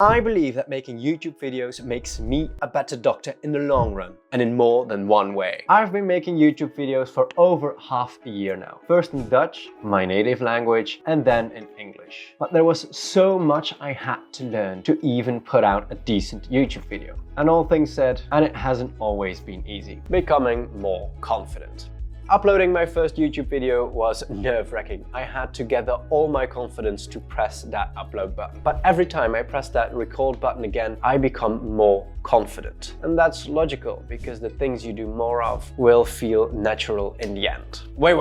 I believe that making YouTube videos makes me a better doctor in the long run, and in more than one way. I've been making YouTube videos for over half a year now. First in Dutch, my native language, and then in English. But there was so much I had to learn to even put out a decent YouTube video. And all things said, and it hasn't always been easy. Becoming more confident. Uploading my first YouTube video was nerve-wracking. I had to gather all my confidence to press that upload button. But every time I press that record button again, I become more confident. And that's logical, because the things you do more of will feel natural in the end. Wait.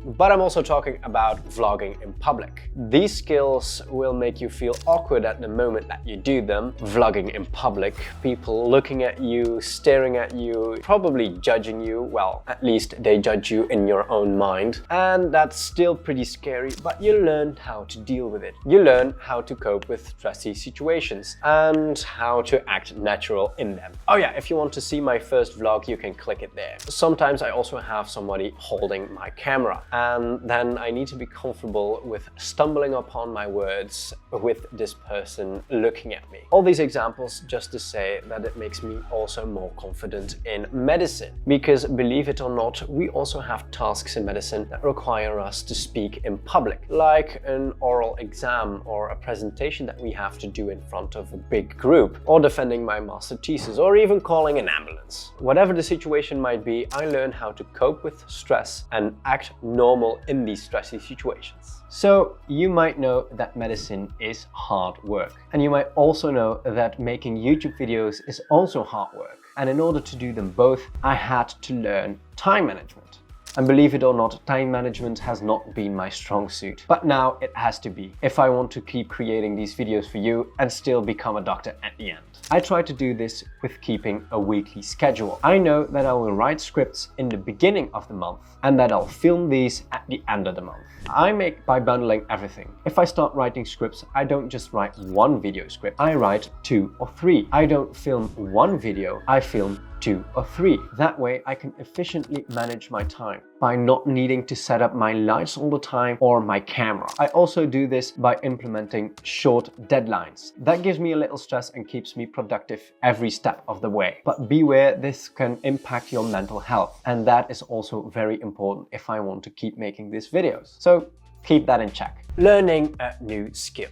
But I'm also talking about vlogging in public. These skills will make you feel awkward at the moment that you do them. Vlogging in public, people looking at you, staring at you, probably judging you. Well, at least they judge you in your own mind. And that's still pretty scary, but you learn how to deal with it. You learn how to cope with stressy situations and how to act natural in them. Oh yeah, if you want to see my first vlog, you can click it there. Sometimes I also have somebody holding my camera. And then I need to be comfortable with stumbling upon my words with this person looking at me. All these examples just to say that it makes me also more confident in medicine. Because believe it or not, we also have tasks in medicine that require us to speak in public, like an oral exam or a presentation that we have to do in front of a big group, or defending my master thesis, or even calling an ambulance. Whatever the situation might be, I learn how to cope with stress and act normal in these stressy situations. So you might know that medicine is hard work. And you might also know that making YouTube videos is also hard work. And in order to do them both, I had to learn time management. And believe it or not, time management has not been my strong suit. But now it has to be, if I want to keep creating these videos for you and still become a doctor at the end. I try to do this with keeping a weekly schedule. I know that I will write scripts in the beginning of the month and that I'll film these at the end of the month. I make by bundling everything. If I start writing scripts, I don't just write one video script. I write 2 or 3. I don't film one video, I film 2 or 3. That way I can efficiently manage my time by not needing to set up my lights all the time or my camera. I also do this by implementing short deadlines. That gives me a little stress and keeps me productive every step of the way. But beware, this can impact your mental health. And that is also very important if I want to keep making these videos. So keep that in check. Learning a new skill.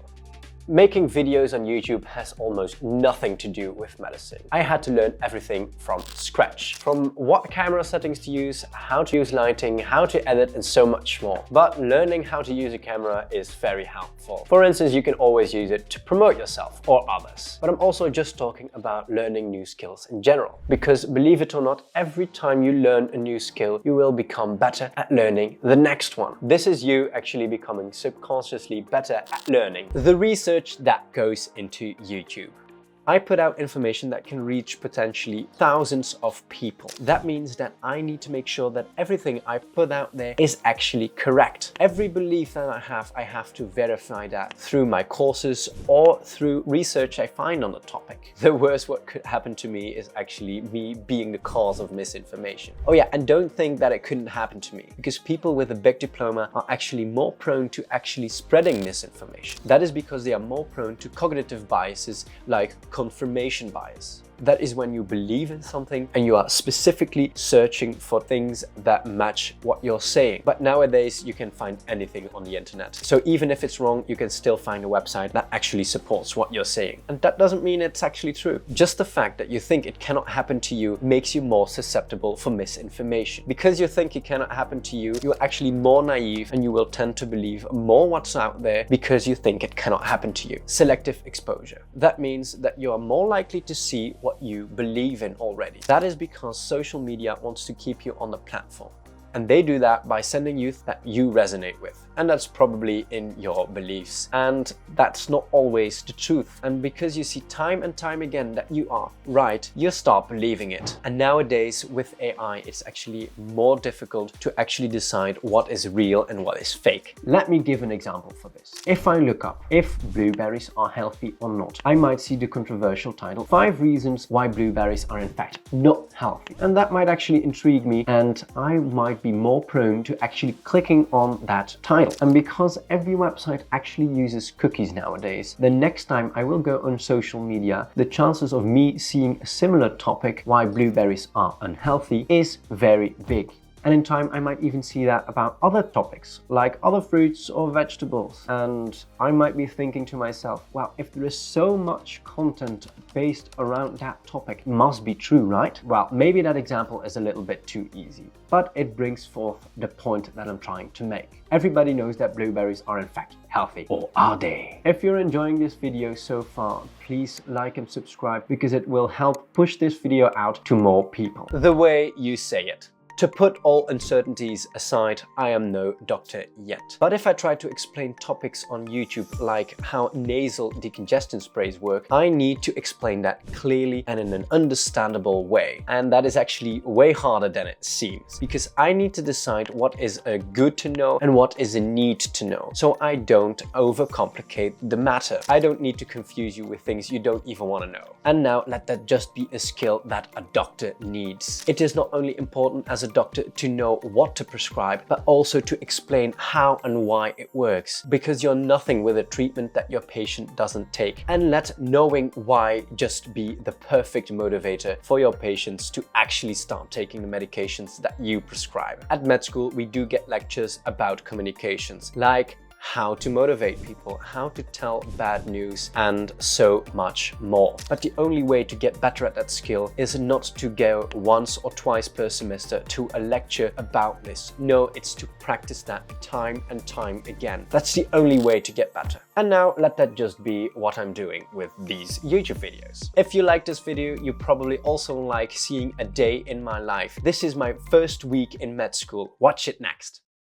Making videos on YouTube has almost nothing to do with medicine. I had to learn everything from scratch. From what camera settings to use, how to use lighting, how to edit, and so much more. But learning how to use a camera is very helpful. For instance, you can always use it to promote yourself or others. But I'm also just talking about learning new skills in general. Because believe it or not, every time you learn a new skill, you will become better at learning the next one. This is you actually becoming subconsciously better at learning. The research that goes into YouTube. I put out information that can reach potentially thousands of people. That means that I need to make sure that everything I put out there is actually correct. Every belief that I have to verify that through my courses or through research I find on the topic. The worst what could happen to me is actually me being the cause of misinformation. Oh yeah, and don't think that it couldn't happen to me, because people with a big diploma are actually more prone to actually spreading misinformation. That is because they are more prone to cognitive biases like confirmation bias. That is when you believe in something and you are specifically searching for things that match what you're saying. But nowadays you can find anything on the internet. So even if it's wrong, you can still find a website that actually supports what you're saying. And that doesn't mean it's actually true. Just the fact that you think it cannot happen to you makes you more susceptible for misinformation. Because you think it cannot happen to you, you're actually more naive and you will tend to believe more what's out there because you think it cannot happen to you. Selective exposure. That means that you are more likely to see what you believe in already. That is because social media wants to keep you on the platform. And they do that by sending you that you resonate with. And that's probably in your beliefs. And that's not always the truth. And because you see time and time again that you are right, you start believing it. And nowadays with AI, it's actually more difficult to actually decide what is real and what is fake. Let me give an example for this. If I look up if blueberries are healthy or not, I might see the controversial title, 5 reasons why blueberries are in fact not healthy. And that might actually intrigue me, and I might be more prone to actually clicking on that title. skill. And because every website actually uses cookies nowadays, the next time I will go on social media, the chances of me seeing a similar topic, why blueberries are unhealthy, is very big. And in time, I might even see that about other topics, like other fruits or vegetables. And I might be thinking to myself, well, if there is so much content based around that topic, it must be true, right? Well, maybe that example is a little bit too easy, but it brings forth the point that I'm trying to make. Everybody knows that blueberries are in fact healthy, or are they? If you're enjoying this video so far, please like and subscribe because it will help push this video out to more people. The way you say it. To put all uncertainties aside, I am no doctor yet. But if I try to explain topics on YouTube like how nasal decongestant sprays work, I need to explain that clearly and in an understandable way. And that is actually way harder than it seems, because I need to decide what is a good to know and what is a need to know, so I don't overcomplicate the matter. I don't need to confuse you with things you don't even want to know. And now let that just be a skill that a doctor needs. It is not only important as a doctor to know what to prescribe, but also to explain how and why it works, because you're nothing with a treatment that your patient doesn't take. And let knowing why just be the perfect motivator for your patients to actually start taking the medications that you prescribe. At med school, we do get lectures about communications, like how to motivate people, how to tell bad news, and so much more. But the only way to get better at that skill is not to go once or twice per semester to a lecture about this. No, it's to practice that time and time again. That's the only way to get better. And now let that just be what I'm doing with these YouTube videos. If you like this video, you probably also like seeing a day in my life. This is my first week in med school. Watch it next.